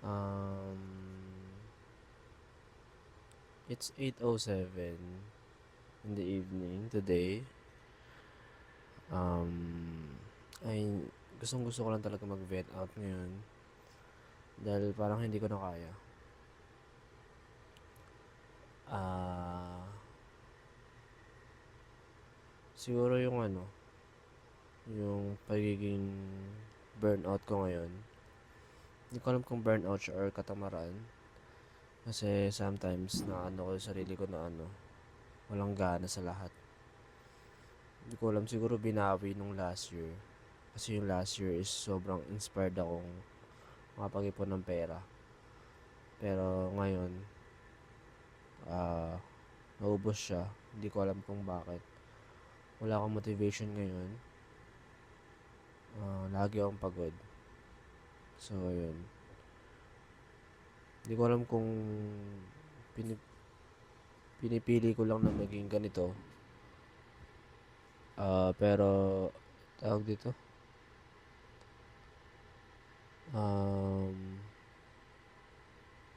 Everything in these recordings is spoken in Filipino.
Um, it's 8:07 in the evening today. Ay gustong-gusto ko lang talaga mag-vent out ngayon dahil parang hindi ko na kaya. Ah, siguro yung pagiging burnout ko ngayon. Hindi ko alam kung burnout siya or katamaran. Kasi sometimes na ko yung sarili ko na walang gana sa lahat. Hindi ko alam, siguro binawi nung last year. Kasi yung last year is sobrang inspired akong makapag-ipon ng pera. Pero ngayon, ah, naubos siya. Hindi ko alam kung bakit. Wala akong motivation ngayon. Lagi akong pagod. So, yun. Hindi ko alam kung pinip- pinipili ko lang na maging ganito. Pero, tawag dito, um,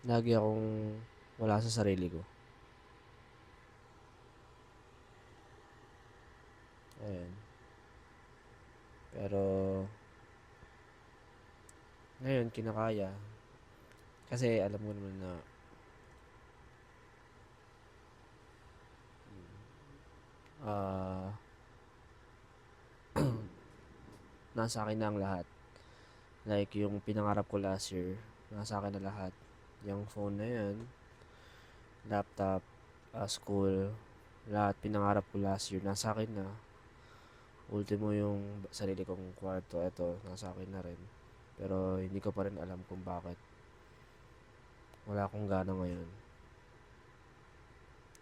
lagi akong wala sa sarili ko. Ayan. Pero, ngayon, kinakaya. Kasi alam mo naman na ah nasa akin na ang lahat. Like, yung pinangarap ko last year, nasa akin na lahat. Yung phone na yan, laptop, school, lahat pinangarap ko last year, nasa akin na. Ultimo yung sarili kong kwarto, eto, nasa akin na rin. Pero hindi ko pa rin alam kung bakit. Wala akong gana ngayon.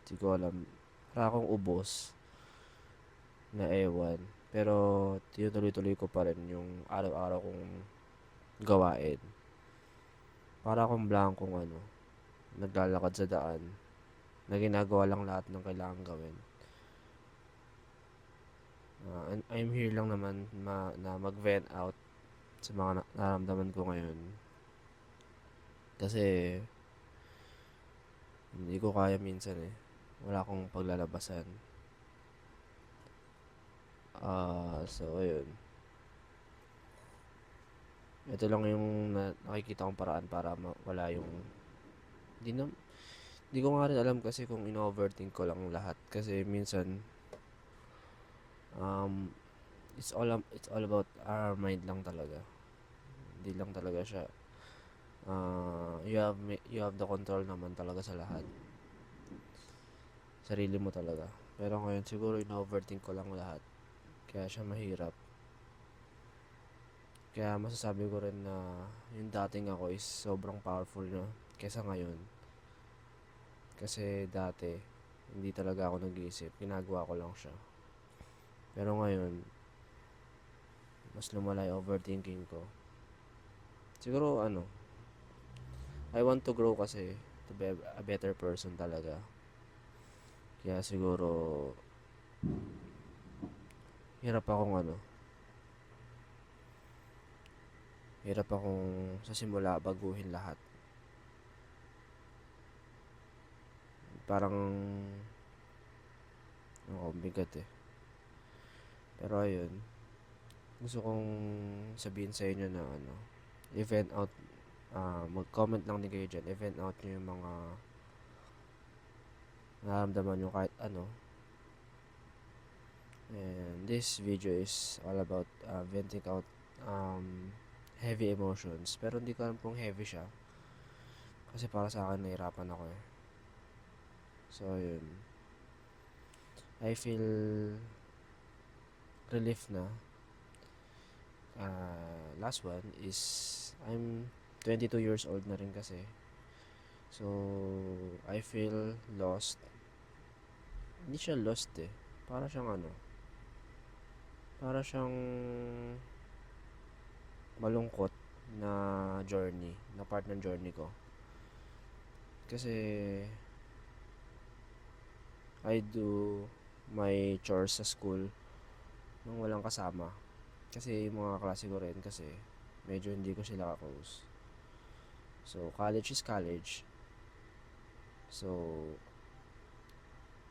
Hindi ko alam. Para akong ubos na ewan. Pero tinutuloy-tuloy ko pa rin yung araw-araw kong gawain. Para akong blankong naglalakad sa daan na ginagawa lang lahat ng kailangan gawin. And I'm here lang naman na mag-vent out sa mga nararamdaman ko ngayon. Kasi hindi ko kaya minsan eh. Wala akong paglalabasan. So ayun. Ito lang yung nakikita kong paraan para wala yung hindi na hindi ko nga rin alam kasi kung in-overthink ko lang lahat kasi minsan um it's all about our mind lang talaga. Hindi lang talaga siya you have the control naman talaga sa lahat. Sarili mo talaga. Pero ngayon siguro in-overthink ko lang lahat. Kaya siya mahirap. Kaya masasabi ko rin na yung dating ako is sobrang powerful na kesa ngayon. Kasi dati, hindi talaga ako nag-iisip. Ginagawa ko lang siya. Pero ngayon, mas lumala yung overthinking ko. Siguro I want to grow kasi to be a better person talaga. Kaya siguro, hirap akong hirap akong sa simula baguhin lahat. Parang, bigat eh. Pero ayun, gusto kong sabihin sa inyo na event out, mag-comment lang din kayo dyan, event out nyo yung mga nararamdaman nyo kahit ano. And this video is all about venting out heavy emotions. Pero hindi ko alam kung heavy siya. Kasi para sa akin, nahirapan ako eh. So, yun. I feel relief na. Last one is, I'm 22 years old na rin kasi. So, I feel lost. Hindi siya lost eh. Para siyang para siyang malungkot na journey, na part ng journey ko. Kasi I do my chores sa school nung walang kasama. Kasi yung mga klase ko rin kasi medyo hindi ko sila ka-close. So, college is college. So,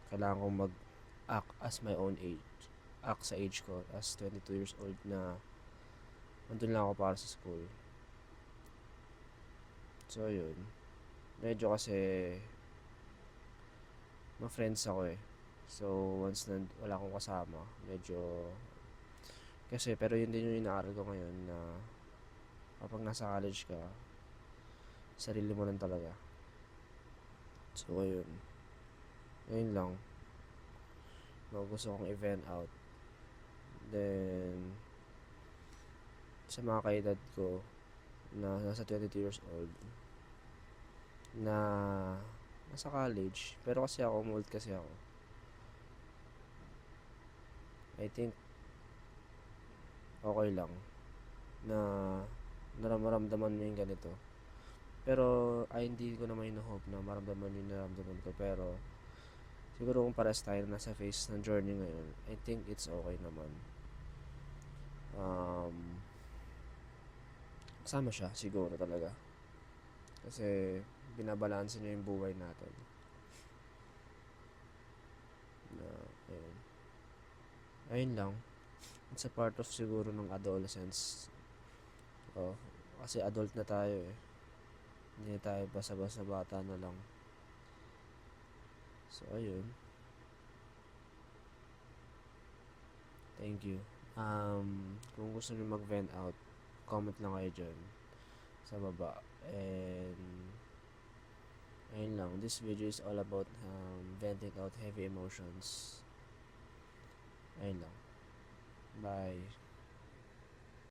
kailangan kong mag-act as my own age. Act sa age ko as 22 years old na nandun lang ako para sa school. So, yun. Medyo kasi ma-friends ako eh. So, once wala akong kasama, medyo... Kasi, pero yun din yung inaaral ko ngayon na kapag nasa college ka, sarili mo lang talaga. So, ayun. Ayun lang. Gusto kong i-vent out. Then, sa mga kaedad ko na nasa 22 years old na nasa college, pero kasi ako, mold kasi ako. I think okay lang na nararamdaman mo yung ganito. Pero ay hindi ko naman ino-hope na maramdaman yung nararamdaman ko, pero siguro kung pares tayo na nasa phase ng journey ngayon, I think it's okay naman. Kasama siya siguro talaga. Kasi binabalanse niya yung buhay natin. Na, ayun. Ayun lang. It's a part of siguro ng adolescence. Oh, kasi adult na tayo eh. Hindi na tayo basta-basta bata na lang. So, ayun. Thank you. Kung gusto niyo mag-vent out, comment lang kayo dyan sa baba. And, ayun lang. This video is all about venting out heavy emotions. Ayun lang. Bye.